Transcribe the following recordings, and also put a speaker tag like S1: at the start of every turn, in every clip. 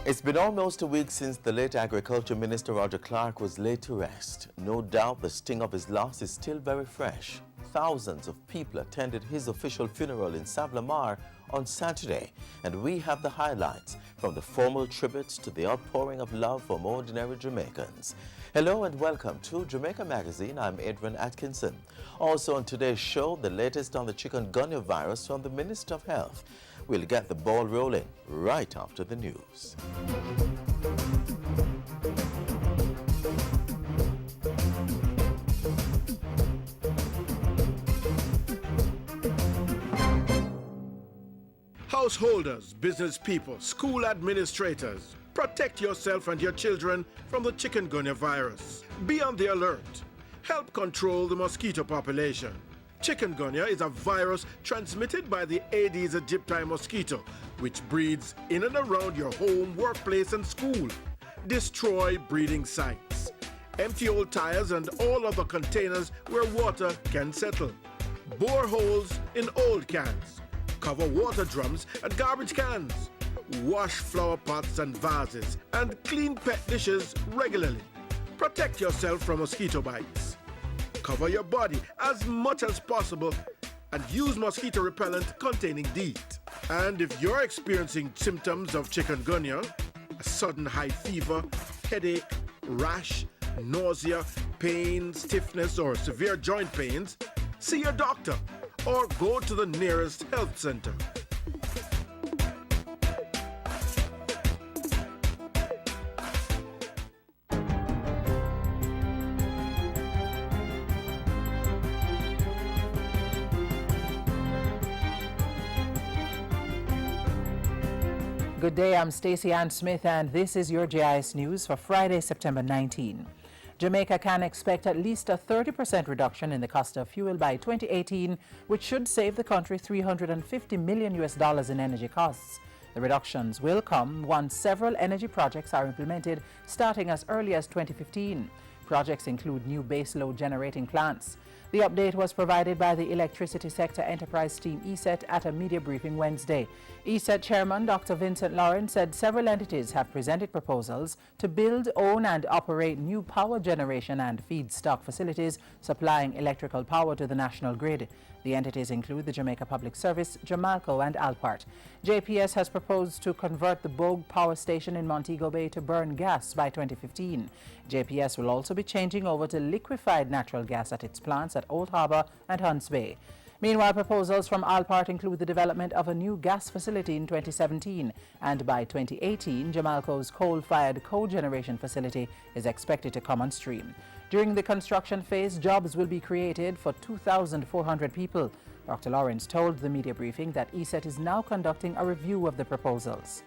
S1: It's been almost a week since the late Agriculture Minister Roger Clark was laid to rest. No doubt the sting of his loss is still very fresh. Thousands of people attended his official funeral in Savlamar on Saturday, and we have the highlights from the formal tributes to the outpouring of love from ordinary Jamaicans. Hello and welcome to Jamaica Magazine. I'm Adrian Atkinson. Also on today's show, the latest on the chikungunya virus from the Minister of Health. We'll get the ball rolling right after the news.
S2: Householders, business people, school administrators, protect yourself and your children from the chikungunya virus. Be on the alert. Help control the mosquito population. Chikungunya is a virus transmitted by the Aedes aegypti mosquito, which breeds in and around your home, workplace, and school. Destroy breeding sites. Empty old tires and all other containers where water can settle. Bore holes in old cans. Cover water drums and garbage cans. Wash flower pots and vases and clean pet dishes regularly. Protect yourself from mosquito bites. Cover your body as much as possible and use mosquito repellent containing DEET. And if you're experiencing symptoms of chikungunya, a sudden high fever, headache, rash, nausea, pain, stiffness, or severe joint pains, see your doctor or go to the nearest health center.
S3: Good day, I'm Stacey Ann Smith and this is your JIS News for Friday, September 19. Jamaica can expect at least a 30% reduction in the cost of fuel by 2018, which should save the country $350 million in energy costs. The reductions will come once several energy projects are implemented, starting as early as 2015. Projects include new baseload generating plants. The update was provided by the Electricity Sector Enterprise Team ESET at a media briefing Wednesday. ESET Chairman Dr. Vincent Lawrence said several entities have presented proposals to build, own and operate new power generation and feedstock facilities supplying electrical power to the national grid. The entities include the Jamaica Public Service, Jamalco and Alpart. JPS has proposed to convert the Bogue Power Station in Montego Bay to burn gas by 2015. JPS will also be changing over to liquefied natural gas at its plants at Old Harbour and Hunts Bay. Meanwhile, proposals from Alpart include the development of a new gas facility in 2017, and by 2018, Jamalco's coal-fired cogeneration facility is expected to come on stream. During the construction phase, jobs will be created for 2,400 people. Dr. Lawrence told the media briefing that ESET is now conducting a review of the proposals.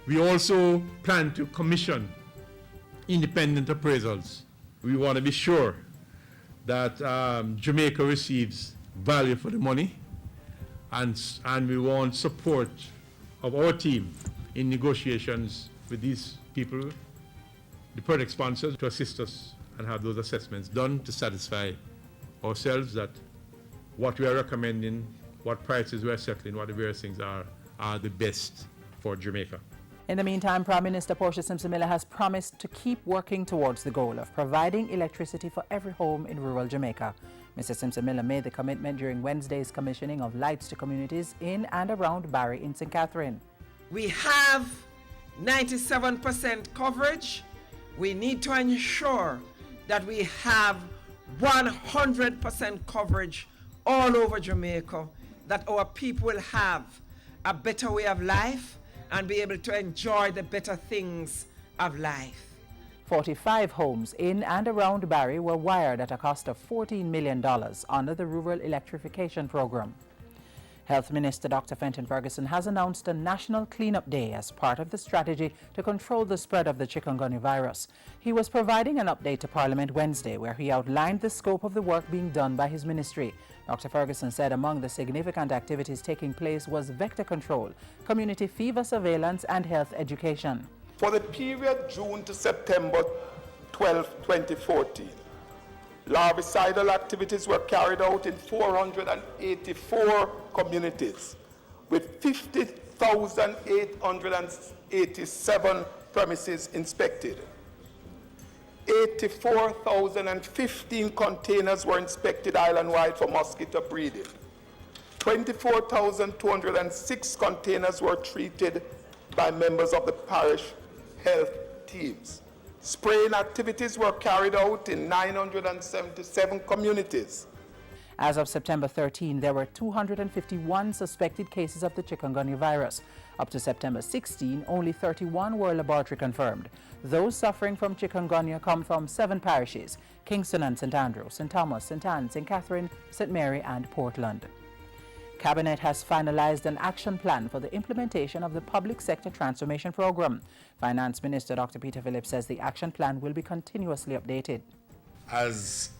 S4: We also plan to commission independent appraisals. We want to be sure that Jamaica receives value for the money, and we want support of our team in negotiations with these people, the project sponsors, to assist us and have those assessments done to satisfy ourselves that what we are recommending, what prices we are settling, what the various things are the best for Jamaica.
S3: In the meantime, Prime Minister Portia Simpson Miller has promised to keep working towards the goal of providing electricity for every home in rural Jamaica. Mr. Simpson Miller made the commitment during Wednesday's commissioning of lights to communities in and around Barry in St. Catherine.
S5: We have 97% coverage. We need to ensure that we have 100% coverage all over Jamaica, that our people will have a better way of life and be able to enjoy the better things of life.
S3: 45 homes in and around Barry were wired at a cost of $14 million under the Rural Electrification Program. Health Minister Dr. Fenton Ferguson has announced a National Cleanup Day as part of the strategy to control the spread of the chikungunya virus. He was providing an update to Parliament Wednesday where he outlined the scope of the work being done by his ministry. Dr. Ferguson said among the significant activities taking place was vector control, community fever surveillance and health education.
S6: For the period June to September 12, 2014, larvicidal activities were carried out in 484 communities, with 1,887 premises inspected. 84,015 containers were inspected island-wide for mosquito breeding. 24,206 containers were treated by members of the parish health teams. Spraying activities were carried out in 977 communities.
S3: As of September 13, there were 251 suspected cases of the chikungunya virus. Up to September 16, only 31 were laboratory confirmed. Those suffering from chikungunya come from 7 parishes: Kingston and St. Andrew, St. Thomas, St. Anne, St. Catherine, St. Mary and Portland. Cabinet has finalized an action plan for the implementation of the Public Sector Transformation Program. Finance Minister Dr. Peter Phillips says the action plan will be continuously updated.
S7: As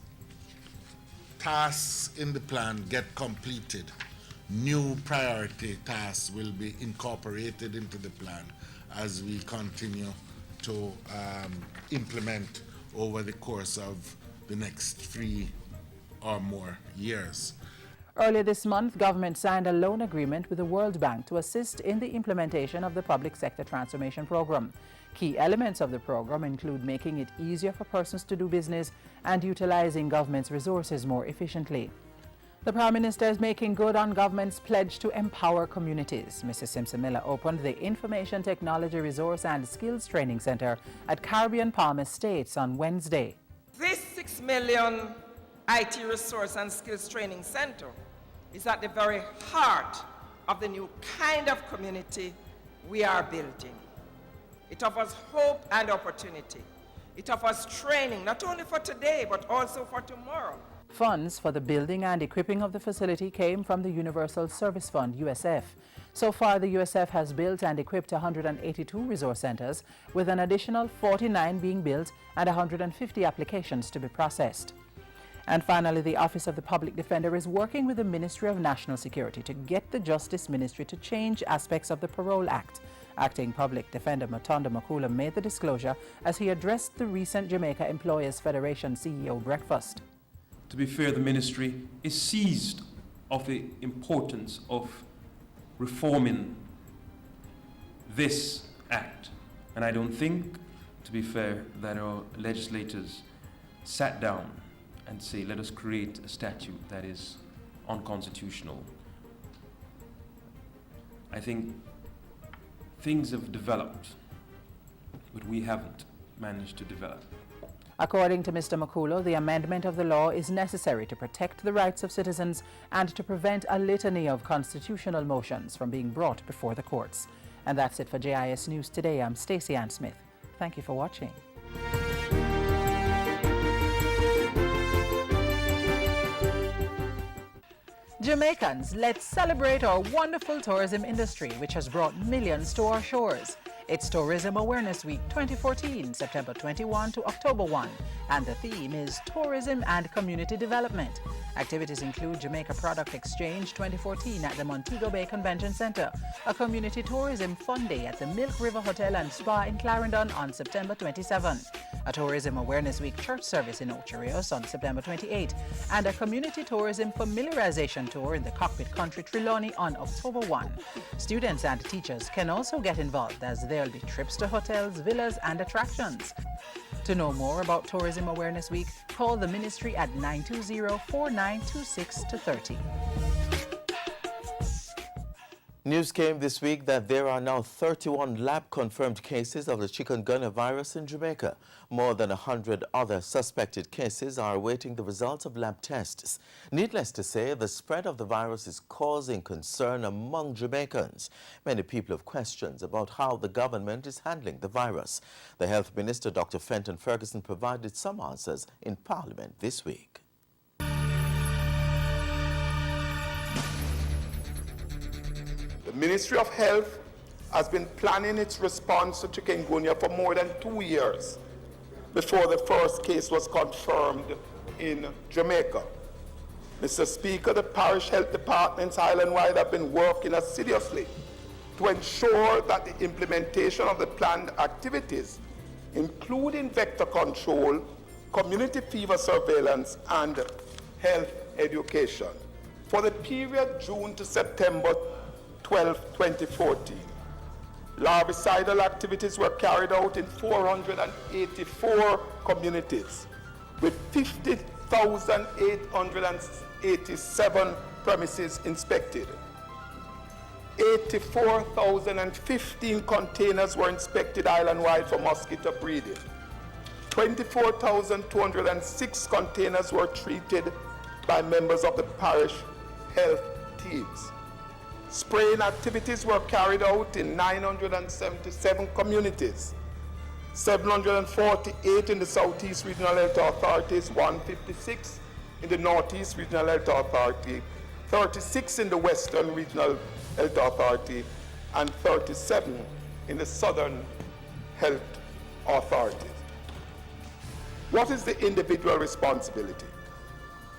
S7: tasks in the plan get completed, new priority tasks will be incorporated into the plan as we continue to implement over the course of the next 3 or more years.
S3: Earlier this month, government signed a loan agreement with the World Bank to assist in the implementation of the Public Sector Transformation Program. Key elements of the program include making it easier for persons to do business and utilizing government's resources more efficiently. The Prime Minister is making good on government's pledge to empower communities. Mrs. Simpson-Miller opened the Information Technology Resource and Skills Training Center at Caribbean Palm Estates on Wednesday.
S5: This $6 million IT Resource and Skills Training Center is at the very heart of the new kind of community we are building. It offers hope and opportunity. It offers training not only for today but also for tomorrow.
S3: Funds for the building and equipping of the facility came from the Universal Service Fund, USF. So far, the USF has built and equipped 182 resource centers, with an additional 49 being built and 150 applications to be processed. And finally, the Office of the Public Defender is working with the Ministry of National Security to get the Justice Ministry to change aspects of the Parole Act. Acting Public Defender Matonda Makula made the disclosure as he addressed the recent Jamaica Employers Federation CEO breakfast.
S8: To be fair, the ministry is seized of the importance of reforming this act. And I don't think, to be fair, that our legislators sat down and say, let us create a statute that is unconstitutional. I think things have developed, but we haven't managed to develop.
S3: According to Mr. Makulo, the amendment of the law is necessary to protect the rights of citizens and to prevent a litany of constitutional motions from being brought before the courts. And that's it for JIS News Today. I'm Stacey Ann Smith. Thank you for watching. Jamaicans, let's celebrate our wonderful tourism industry, which has brought millions to our shores. It's Tourism Awareness Week 2014, September 21 to October 1, and the theme is Tourism and Community Development. Activities include Jamaica Product Exchange 2014 at the Montego Bay Convention Center, a community tourism fun day at the Milk River Hotel and Spa in Clarendon on September 27, a Tourism Awareness Week church service in Ocho Rios on September 28, and a community tourism familiarization tour in the Cockpit Country Trelawney on October 1. Students and teachers can also get involved as there will be trips to hotels, villas, and attractions. To know more about Tourism Awareness Week, call the ministry at 920-4926-30.
S1: News came this week that there are now 31 lab-confirmed cases of the chikungunya virus in Jamaica. More than 100 other suspected cases are awaiting the results of lab tests. Needless to say, the spread of the virus is causing concern among Jamaicans. Many people have questions about how the government is handling the virus. The Health Minister, Dr. Fenton Ferguson, provided some answers in Parliament this week.
S6: The Ministry of Health has been planning its response to chikungunya for more than 2 years before the first case was confirmed in Jamaica. Mr. Speaker, the parish health departments island-wide have been working assiduously to ensure that the implementation of the planned activities, including vector control, community fever surveillance, and health education. For the period June to September 12/2014. Larvicidal activities were carried out in 484 communities with 50,887 premises inspected. 84,015 containers were inspected island-wide for mosquito breeding. 24,206 containers were treated by members of the parish health teams. Spraying activities were carried out in 977 communities, 748 in the Southeast Regional Health Authorities, 156 in the Northeast Regional Health Authority, 36 in the Western Regional Health Authority, and 37 in the Southern Health Authorities. What is the individual responsibility?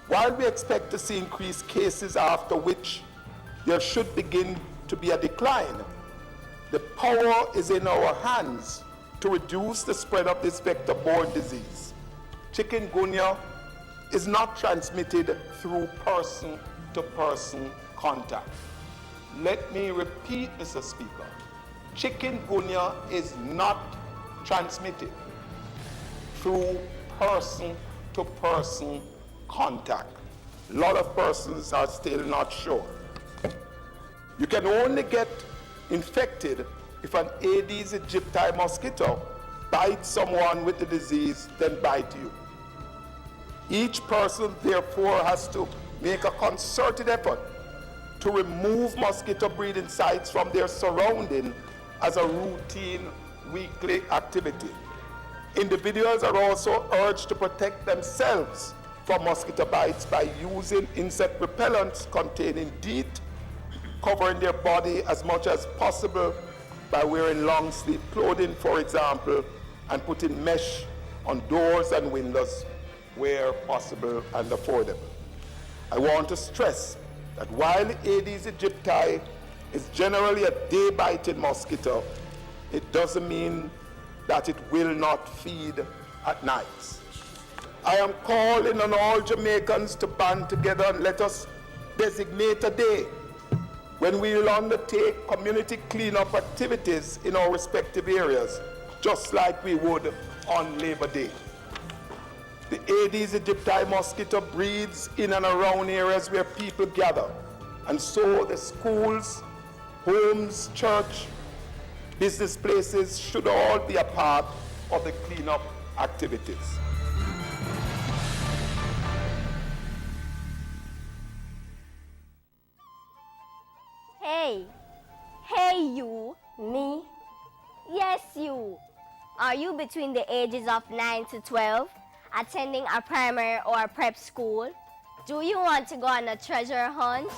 S6: While we expect to see increased cases after which there should begin to be a decline, the power is in our hands to reduce the spread of this vector-borne disease. Chikungunya is not transmitted through person-to-person contact. Let me repeat, Mr. Speaker. Chikungunya is not transmitted through person-to-person contact. A lot of persons are still not sure. You can only get infected if an Aedes aegypti mosquito bites someone with the disease, then bite you. Each person, therefore, has to make a concerted effort to remove mosquito breeding sites from their surrounding as a routine weekly activity. Individuals are also urged to protect themselves from mosquito bites by using insect repellents containing DEET, covering their body as much as possible by wearing long sleeve clothing, for example, and putting mesh on doors and windows where possible and affordable. I want to stress that while Aedes aegypti is generally a day-biting mosquito, it doesn't mean that it will not feed at nights. I am calling on all Jamaicans to band together and let us designate a day when we will undertake community cleanup activities in our respective areas, just like we would on Labor Day. The Aedes aegypti mosquito breeds in and around areas where people gather, and so the schools, homes, church, business places should all be a part of the cleanup activities.
S9: Hey you, me? Yes you. Are you between the ages of 9 to 12, attending a primary or a prep school? Do you want to go on a treasure hunt?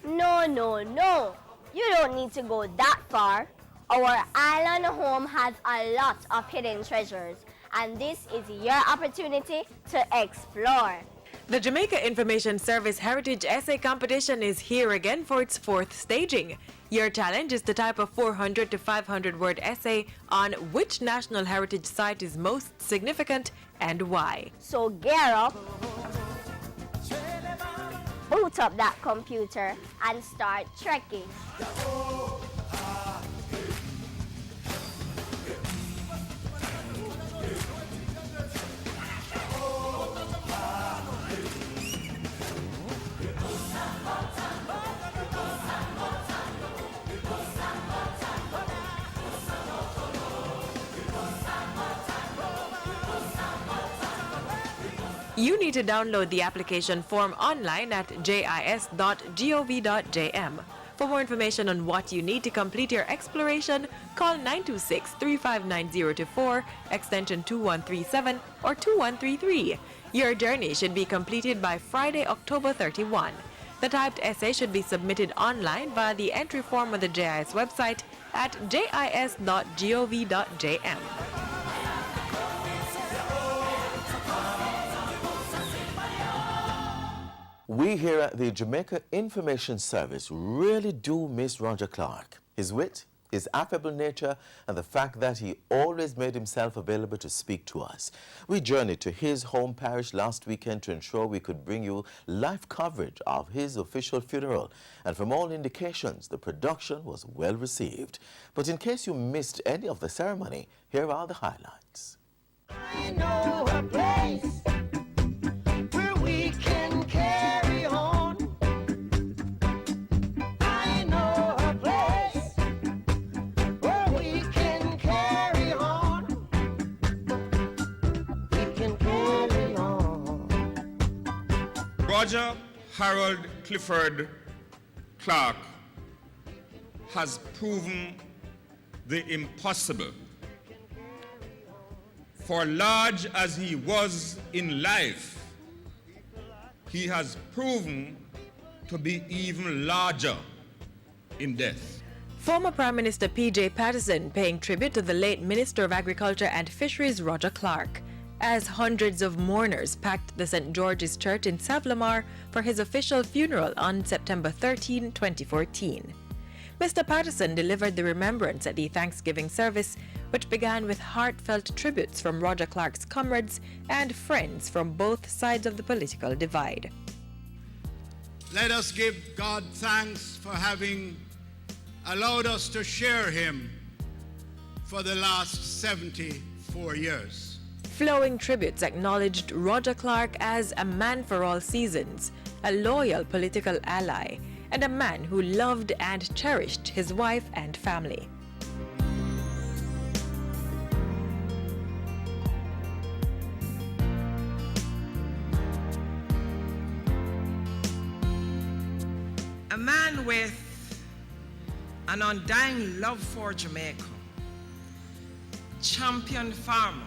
S9: No. You don't need to go that far. Our island home has a lot of hidden treasures, and this is your opportunity to explore.
S10: The Jamaica Information Service Heritage Essay Competition is here again for its 4th staging. Your challenge is to type a 400 to 500 word essay on which national heritage site is most significant and why.
S9: So gear up, boot up that computer, and start trekking.
S10: You need to download the application form online at jis.gov.jm. For more information on what you need to complete your exploration, call 926-359-024, extension 2137 or 2133. Your journey should be completed by Friday, October 31. The typed essay should be submitted online via the entry form on the JIS website at jis.gov.jm.
S1: We here at the Jamaica Information Service really do miss Roger Clark. His wit, his affable nature, and the fact that he always made himself available to speak to us. We journeyed to his home parish last weekend to ensure we could bring you live coverage of his official funeral, and from all indications, the production was well received. But in case you missed any of the ceremony, here are the highlights.
S11: I know a place where we can carry on. I know a place where we can carry on. We can carry on.
S12: Roger Harold Clifford Clark has proven the impossible. For large as he was in life, he has proven to be even larger in death.
S10: Former Prime Minister P.J. Patterson paying tribute to the late Minister of Agriculture and Fisheries Roger Clark, as hundreds of mourners packed the St. George's Church in Savlamar for his official funeral on September 13, 2014. Mr. Patterson delivered the remembrance at the Thanksgiving service, which began with heartfelt tributes from Roger Clark's comrades and friends from both sides of the political divide.
S13: Let us give God thanks for having allowed us to share him for the last 74 years.
S10: Flowing tributes acknowledged Roger Clark as a man for all seasons, a loyal political ally, and a man who loved and cherished his wife and family.
S5: A man with an undying love for Jamaica, champion farmer,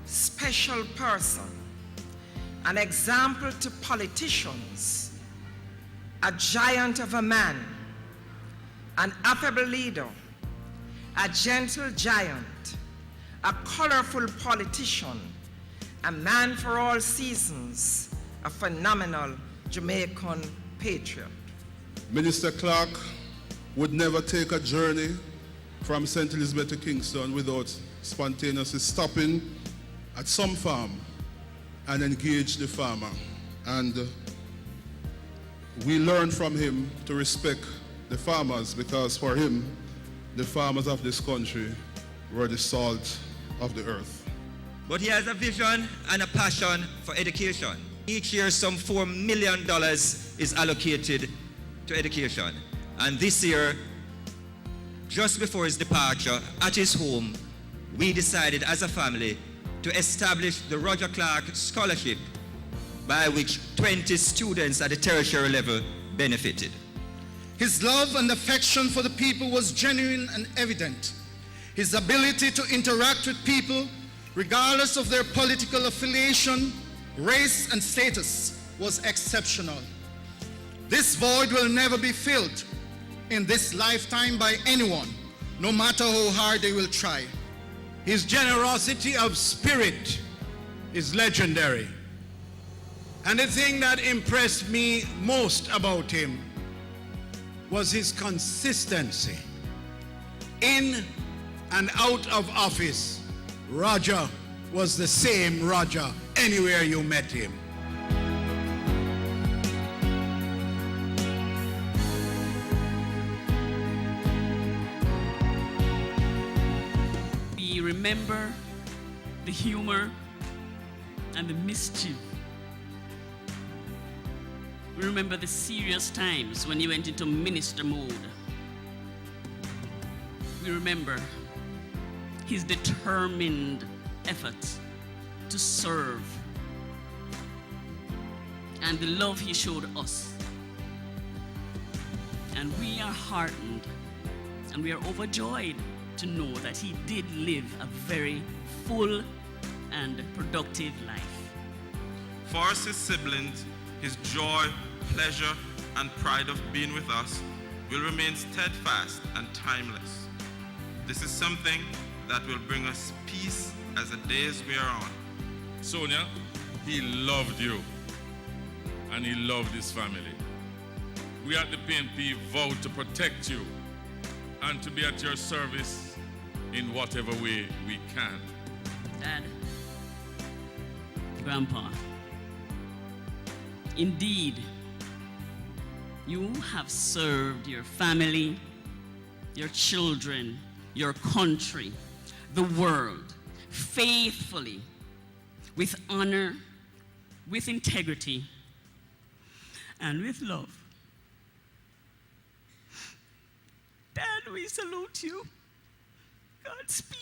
S5: special person, an example to politicians, a giant of a man, an affable leader, a gentle giant, a colorful politician, a man for all seasons, a phenomenal Jamaican patriot.
S14: Minister Clark would never take a journey from St. Elizabeth to Kingston without spontaneously stopping at some farm and engage the farmer. And we learned from him to respect the farmers, because for him, the farmers of this country were the salt of the earth.
S15: But he has a vision and a passion for education. Each year, some $4 million is allocated to education. And this year, just before his departure, at his home, we decided as a family to establish the Roger Clark Scholarship, by which 20 students at the tertiary level benefited.
S16: His love and affection for the people was genuine and evident. His ability to interact with people, regardless of their political affiliation, race, and status, was exceptional. This void will never be filled in this lifetime by anyone, no matter how hard they will try.
S13: His generosity of spirit is legendary. And the thing that impressed me most about him was his consistency. In and out of office, Roger was the same Roger anywhere you met him.
S17: We remember the humor and the mischief. We remember the serious times when he went into minister mode. We remember his determined efforts to serve and the love he showed us. And we are heartened and we are overjoyed to know that he did live a very full and productive life.
S18: For us, his siblings, his joy, pleasure, and pride of being with us will remain steadfast and timeless. This is something that will bring us peace as the days wear on.
S19: Sonia, he loved you, and he loved his family. We at the PNP vowed to protect you and to be at your service in whatever way we can.
S17: Dad, Grandpa, indeed, you have served your family, your children, your country, the world, faithfully, with honor, with integrity, and with love. Dad, we salute you. Godspeed.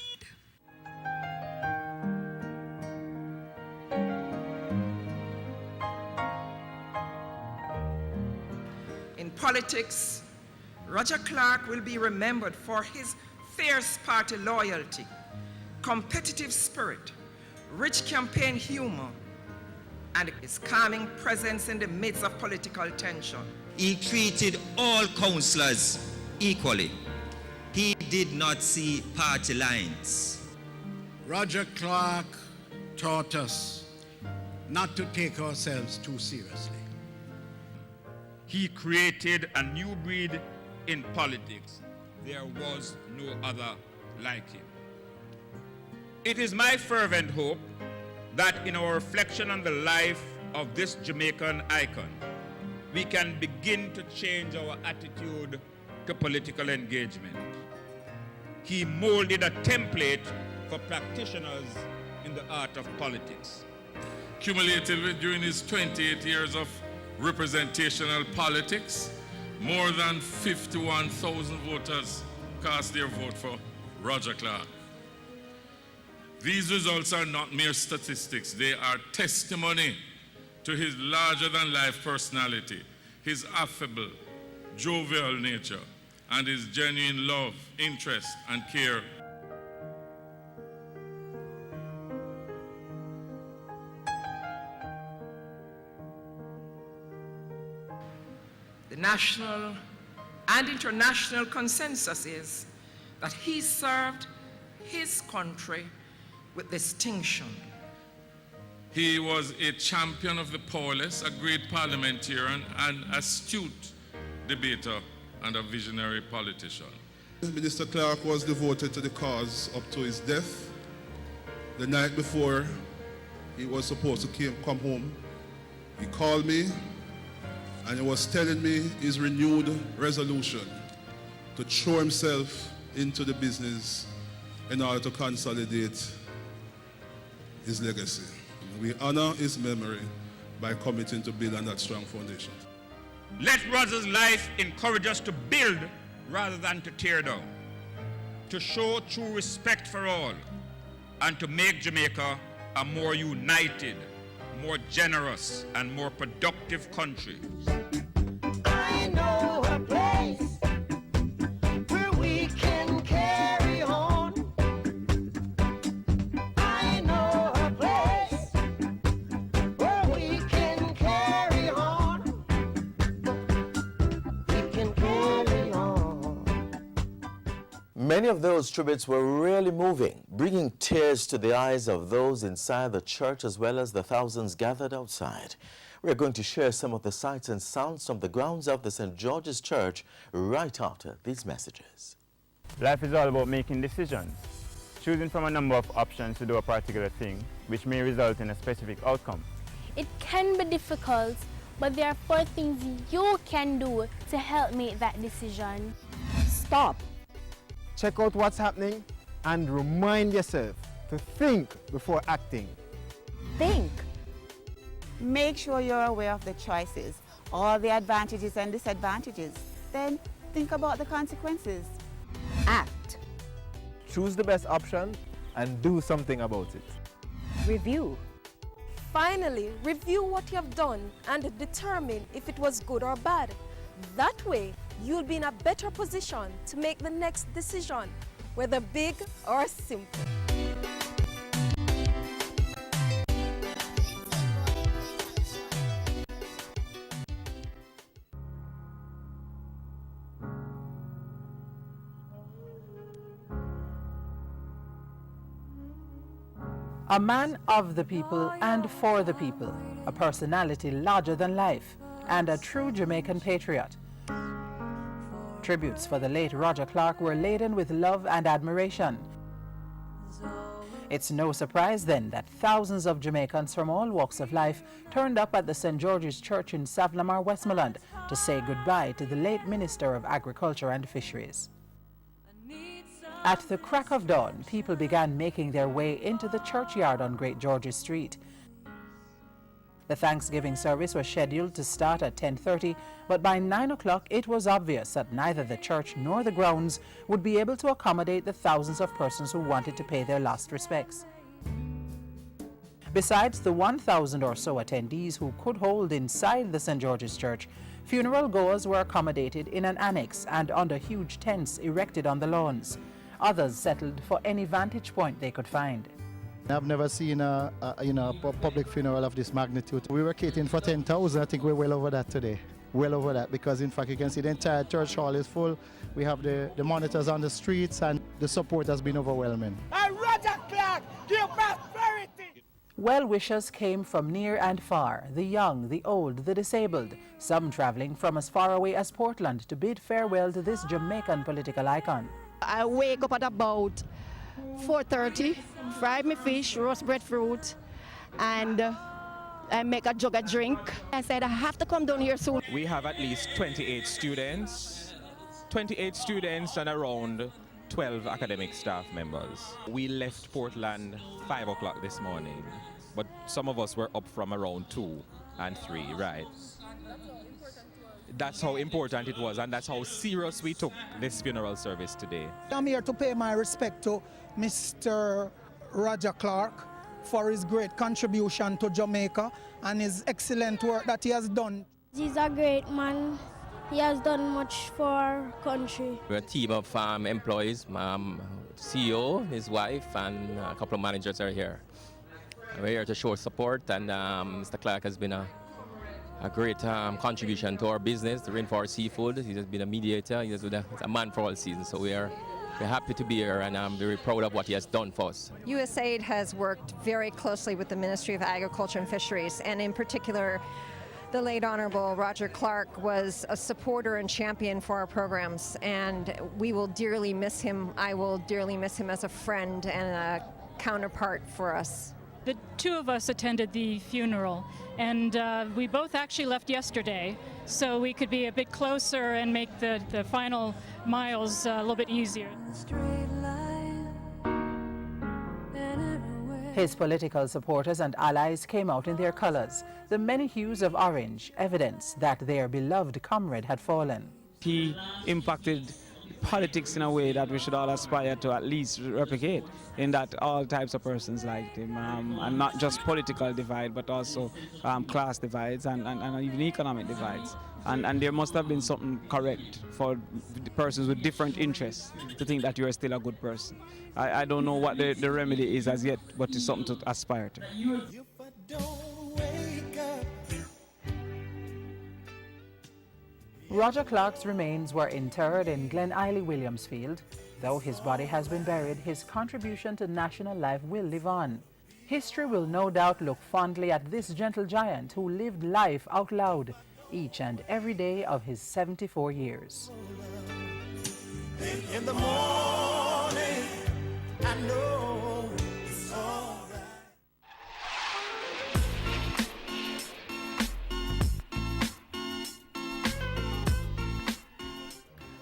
S5: In politics, Roger Clark will be remembered for his fierce party loyalty, competitive spirit, rich campaign humor, and his calming presence in the midst of political tension.
S15: He treated all councillors equally. He did not see party lines.
S13: Roger Clark taught us not to take ourselves too seriously.
S12: He created a new breed in politics. There was no other like him. It is my fervent hope that in our reflection on the life of this Jamaican icon, we can begin to change our attitude to political engagement. He molded a template for practitioners in the art of politics.
S19: Cumulatively, during his 28 years of representational politics, more than 51,000 voters cast their vote for Roger Clark. These results are not mere statistics. They are testimony to his larger-than-life personality, his affable, jovial nature, and his genuine love, interest, and care.
S5: The national and international consensus is that he served his country with distinction.
S19: He was a champion of the powerless, a great parliamentarian, an astute debater, and a visionary politician.
S14: Minister Clark was devoted to the cause up to his death. The night before he was supposed to come home, he called me and he was telling me his renewed resolution to throw himself into the business in order to consolidate his legacy. We honor his memory by committing to build on that strong foundation.
S12: Let Roger's life encourage us to build rather than to tear down, to show true respect for all, and to make Jamaica a more united, more generous, and more productive country.
S11: I know a place where we can carry on. I know a place where we can carry on. We can carry on.
S1: Many of those tributes were really moving, bringing tears to the eyes of those inside the church as well as the thousands gathered outside. We are going to share some of the sights and sounds from the grounds of the St. George's Church right after these messages.
S20: Life is all about making decisions, choosing from a number of options to do a particular thing, which may result in a specific outcome.
S21: It can be difficult, but there are 4 things you can do to help make that decision.
S22: Stop. Check out what's happening and remind yourself to think before acting.
S23: Think. Make sure you're aware of the choices, all the advantages and disadvantages. Then think about the consequences.
S22: Act. Choose the best option and do something about it.
S24: Review. Finally, review what you have done and determine if it was good or bad. That way, you'll be in a better position to make the next decision, whether big or simple.
S3: A man of the people and for the people, a personality larger than life, and a true Jamaican patriot. Tributes for the late Roger Clark were laden with love and admiration. It's no surprise then that thousands of Jamaicans from all walks of life turned up at the St. George's Church in Savlamar, Westmoreland to say goodbye to the late Minister of Agriculture and Fisheries. At the crack of dawn, people began making their way into the churchyard on Great George's Street. The Thanksgiving service was scheduled to start at 10:30, but by 9 o'clock it was obvious that neither the church nor the grounds would be able to accommodate the thousands of persons who wanted to pay their last respects. Besides the 1,000 or so attendees who could hold inside the St. George's Church, funeral goers were accommodated in an annex and under huge tents erected on the lawns. Others settled for any vantage point they could find.
S22: I've never seen a public funeral of this magnitude. We were catering for 10,000. I think we're well over that today. Well over that, because in fact you can see the entire church hall is full. We have the monitors on the streets, and the support has been overwhelming.
S11: And Roger Clark, give prosperity!
S3: Well-wishers came from near and far, the young, the old, the disabled, some traveling from as far away as Portland to bid farewell to this Jamaican political icon.
S2: I wake up at about 4:30, fry my fish, roast breadfruit, and I make a jug of drink. I said I have to come down here soon.
S4: We have at least 28 students and around 12 academic staff members. We left Portland 5 o'clock this morning, but some of us were up from around 2 and 3, right? That's how important it was, and that's how serious we took this funeral service today.
S7: I'm here to pay my respect to Mr. Roger Clark for his great contribution to Jamaica and his excellent work that he has done.
S21: He's a great man. He has done much for our country.
S8: We're a team of employees, CEO, his wife, and a couple of managers are here. We're here to show support, and Mr. Clark has been a great contribution to our business, to Rainforest Seafood. He has been a mediator. He's a man for all seasons. So we're happy to be here, and I'm very proud of what he has done for us.
S25: USAID has worked very closely with the Ministry of Agriculture and Fisheries, and in particular, the late Honorable Roger Clark was a supporter and champion for our programs, and we will dearly miss him. I will dearly miss him as a friend and a counterpart for us.
S26: The two of us attended the funeral, and we both actually left yesterday, so we could be a bit closer and make the final miles a little bit easier.
S3: His political supporters and allies came out in their colors, the many hues of orange, evidence that their beloved comrade had fallen.
S27: He impacted politics in a way that we should all aspire to at least replicate, in that all types of persons liked him, and not just political divide, but also class divides and even economic divides. And there must have been something correct for the persons with different interests to think that you are still a good person. I don't know what the remedy is as yet, but it's something to aspire to.
S3: Roger Clark's remains were interred in Glen Eiley Williamsfield. Though his body has been buried, his contribution to national life will live on. History will no doubt look fondly at this gentle giant who lived life out loud each and every day of his 74 years.
S11: In the morning, I know it's all right.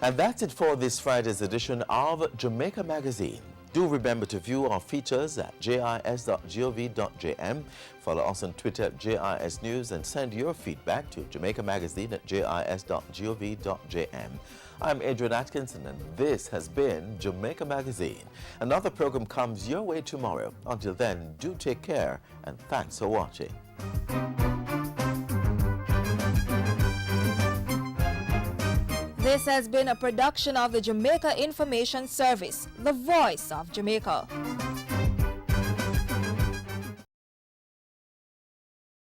S1: And that's it for this Friday's edition of Jamaica Magazine. Do remember to view our features at jis.gov.jm. Follow us on Twitter at JIS News and send your feedback to jamaicamagazine@jis.gov.jm. I'm Adrian Atkinson, and this has been Jamaica Magazine. Another program comes your way tomorrow. Until then, do take care, and thanks for watching.
S28: This has been a production of the Jamaica Information Service, the voice of Jamaica.